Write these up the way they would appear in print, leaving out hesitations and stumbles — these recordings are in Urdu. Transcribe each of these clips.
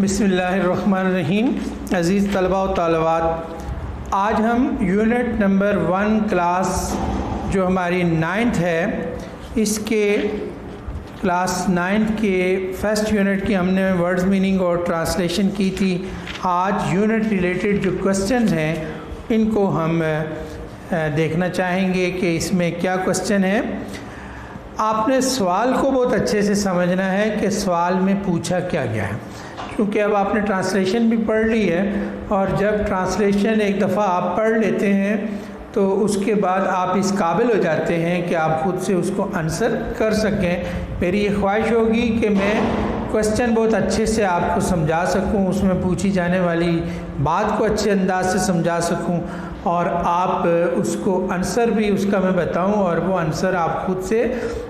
بسم اللہ الرحمن الرحیم۔ عزیز طلباء و طالبات، آج ہم یونٹ نمبر 1 کلاس جو ہماری 9th ہے، اس کے کلاس 9th کے فرسٹ یونٹ کی ہم نے ورڈز میننگ اور ٹرانسلیشن کی تھی۔ آج یونٹ ریلیٹڈ جو کوسچنز ہیں ان کو ہم دیکھنا چاہیں گے کہ اس میں کیا کوسچن ہے۔ آپ نے سوال کو بہت اچھے سے سمجھنا ہے کہ سوال میں پوچھا کیا گیا ہے، کیونکہ اب آپ نے ٹرانسلیشن بھی پڑھ لی ہے، اور جب ٹرانسلیشن ایک دفعہ آپ پڑھ لیتے ہیں تو اس کے بعد آپ اس قابل ہو جاتے ہیں کہ آپ خود سے اس کو آنسر کر سکیں۔ میری یہ خواہش ہوگی کہ میں کوسچن بہت اچھے سے آپ کو سمجھا سکوں، اس میں پوچھی جانے والی بات کو اچھے انداز سے سمجھا سکوں، اور آپ اس کو آنسر بھی اس کا میں بتاؤں، اور وہ آنسر آپ خود سے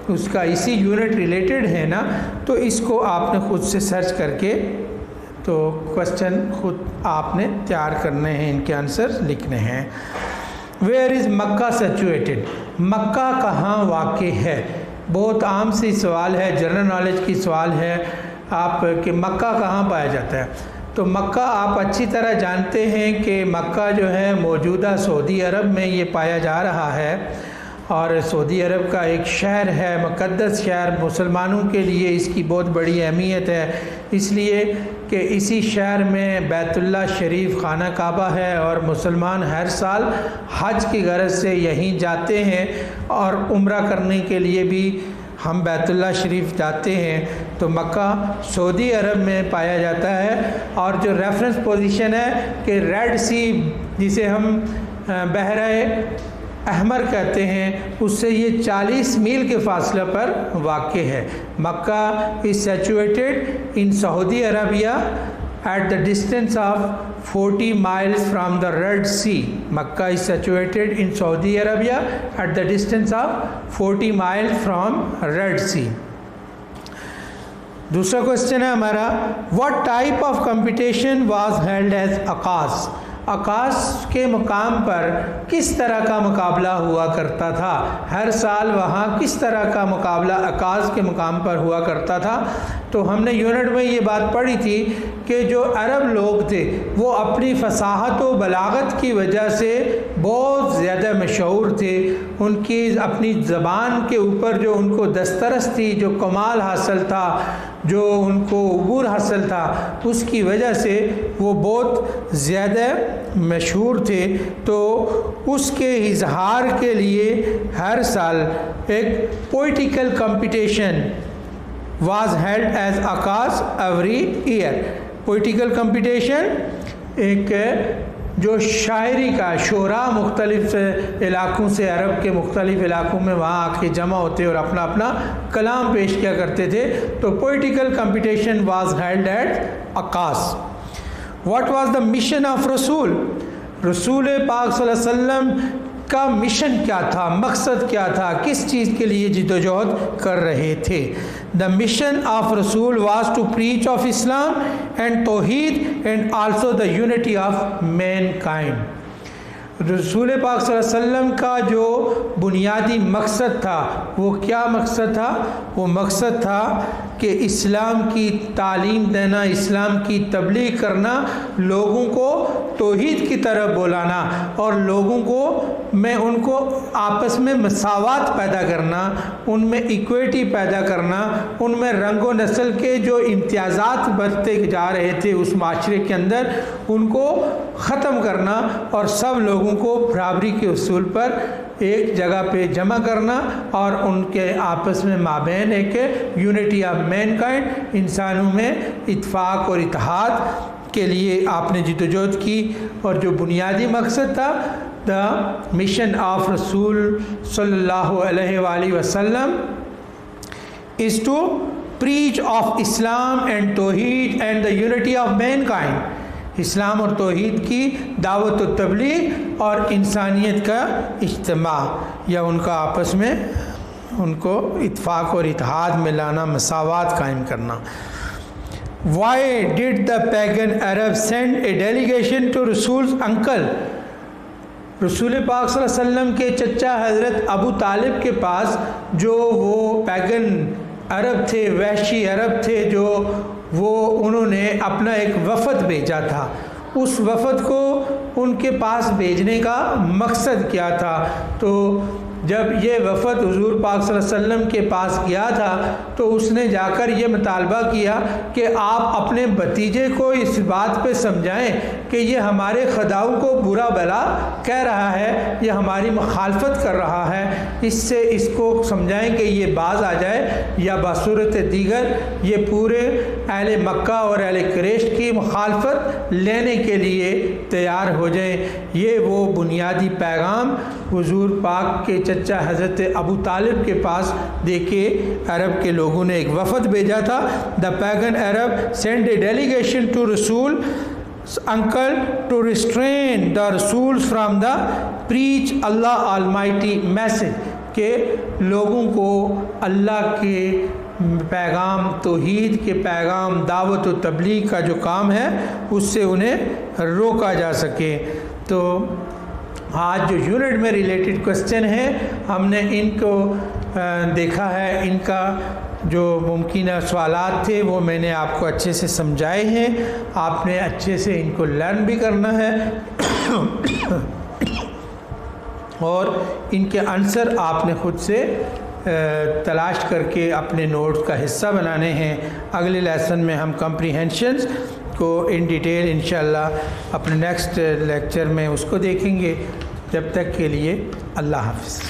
اس کا اسی یونٹ ریلیٹڈ ہے نا، تو اس کو آپ نے خود سے سرچ کر کے تو کوسچن خود آپ نے تیار کرنے ہیں، ان کے آنسر لکھنے ہیں۔ Where is Mecca situated? مکہ کہاں واقع ہے؟ بہت عام سی سوال ہے، جنرل نالج کی سوال ہے آپ کہ مکہ کہاں پایا جاتا ہے؟ تو مکہ آپ اچھی طرح جانتے ہیں کہ مکہ جو ہے موجودہ سعودی عرب میں یہ پایا جا رہا ہے، اور سعودی عرب کا ایک شہر ہے، مقدس شہر، مسلمانوں کے لیے اس کی بہت بڑی اہمیت ہے، اس لیے کہ اسی شہر میں بیت اللہ شریف خانہ کعبہ ہے، اور مسلمان ہر سال حج کی غرض سے یہیں جاتے ہیں، اور عمرہ کرنے کے لیے بھی ہم بیت اللہ شریف جاتے ہیں۔ تو مکہ سعودی عرب میں پایا جاتا ہے، اور جو ریفرنس پوزیشن ہے کہ ریڈ سی، جسے ہم بحرہ احمر کہتے ہیں، اس سے یہ 40 میل کے فاصلے پر واقع ہے۔ Mecca is situated in Saudi Arabia at the distance of 40 miles from the Red Sea. Mecca is situated in Saudi Arabia at the distance of 40 miles from Red Sea. دوسرا کوسچن ہے ہمارا، what type of competition was held as Ukaz? Ukaz کے مقام پر کس طرح کا مقابلہ ہوا کرتا تھا؟ ہر سال وہاں کس طرح کا مقابلہ عکاظ کے مقام پر ہوا کرتا تھا؟ تو ہم نے یونٹ میں یہ بات پڑھی تھی کہ جو عرب لوگ تھے وہ اپنی فصاحت و بلاغت کی وجہ سے بہت زیادہ مشہور تھے۔ ان کی اپنی زبان کے اوپر جو ان کو دسترس تھی، جو کمال حاصل تھا، جو ان کو عبور حاصل تھا، اس کی وجہ سے وہ بہت زیادہ مشہور تھے۔ تو اس کے اظہار کے لیے ہر سال ایک poetical competition was held as Ukaz every year. Poetical competition ایک جو شاعری کا شعراء مختلف علاقوں سے، عرب کے مختلف علاقوں میں وہاں آ کے جمع ہوتے اور اپنا اپنا کلام پیش کیا کرتے تھے، تو poetical competition was held at Ukaz. What was the mission of Rasool? رسول پاک صلی اللہ علیہ وسلم کا مشن کیا تھا، مقصد کیا تھا، کس چیز کے لیے جد و جہد کر رہے تھے؟ The mission of Rasool was to preach of Islam and Tauheed and also the unity of mankind. رسول پاک صلی اللہ علیہ وسلم کا جو بنیادی مقصد تھا وہ کیا مقصد تھا؟ وہ مقصد تھا کہ اسلام کی تعلیم دینا، اسلام کی تبلیغ کرنا، لوگوں کو توحید کی طرف بلانا، اور لوگوں کو ان کو آپس میں مساوات پیدا کرنا، ان میں ایکویٹی پیدا کرنا، ان میں رنگ و نسل کے جو امتیازات بڑھتے جا رہے تھے اس معاشرے کے اندر، ان کو ختم کرنا، اور سب لوگوں کو برابری کے اصول پر ایک جگہ پہ جمع کرنا، اور ان کے آپس میں مابین ایک یونٹی آف مین کائنڈ، انسانوں میں اتفاق اور اتحاد کے لیے آپ نے جدوجہد کی۔ اور جو بنیادی مقصد تھا، دا مشن آف رسول صلی اللہ علیہ وآلہ وسلم is to preach of Islam and توحید and the unity of mankind۔ اسلام اور توحید کی دعوت و تبلیغ اور انسانیت کا اجتماع، یا ان کا آپس میں ان کو اتفاق اور اتحاد میں لانا، مساوات قائم کرنا۔ Why did the pagan Arabs send a delegation to Rasul's uncle؟ رسول پاک صلی اللہ علیہ وسلم کے چچا حضرت ابو طالب کے پاس جو وہ پیگن عرب تھے، وحشی عرب تھے، جو وہ انہوں نے اپنا ایک وفد بھیجا تھا. اس وفد کو ان کے پاس بھیجنے کا مقصد کیا تھا؟ تو جب یہ وفد حضور پاک صلی اللہ علیہ وسلم کے پاس گیا تھا تو اس نے جا کر یہ مطالبہ کیا کہ آپ اپنے بھتیجے کو اس بات پہ سمجھائیں کہ یہ ہمارے خداؤں کو برا بھلا کہہ رہا ہے، یہ ہماری مخالفت کر رہا ہے، اس کو سمجھائیں کہ یہ باز آ جائے، یا بصورت دیگر یہ پورے اہل مکہ اور اہل قریش کی مخالفت لینے کے لیے تیار ہو جائیں. یہ وہ بنیادی پیغام حضور پاک کے چچا حضرت ابو طالب کے پاس دے کے عرب کے لوگوں نے ایک وفد بھیجا تھا. The pagan Arab send a delegation to Rasool uncle to restrain the Rasool from the preach Allah almighty message، کہ لوگوں کو اللہ کے پیغام، توحید کے پیغام، دعوت و تبلیغ کا جو کام ہے اس سے انہیں روکا جا سکے. تو آج جو یونٹ میں ریلیٹڈ کوسچن ہیں ہم نے ان کو دیکھا ہے، ان کا جو ممکنہ سوالات تھے وہ میں نے آپ کو اچھے سے سمجھائے ہیں. آپ نے اچھے سے ان کو لرن بھی کرنا ہے اور ان کے آنسر آپ نے خود سے تلاش کر کے اپنے نوٹس کا حصہ بنانے ہیں. اگلے لیسن میں ہم کمپریہنشنز کو ان ڈیٹیل انشاءاللہ اپنے نیکسٹ لیکچر میں اس کو دیکھیں گے. جب تک کے لیے اللہ حافظ.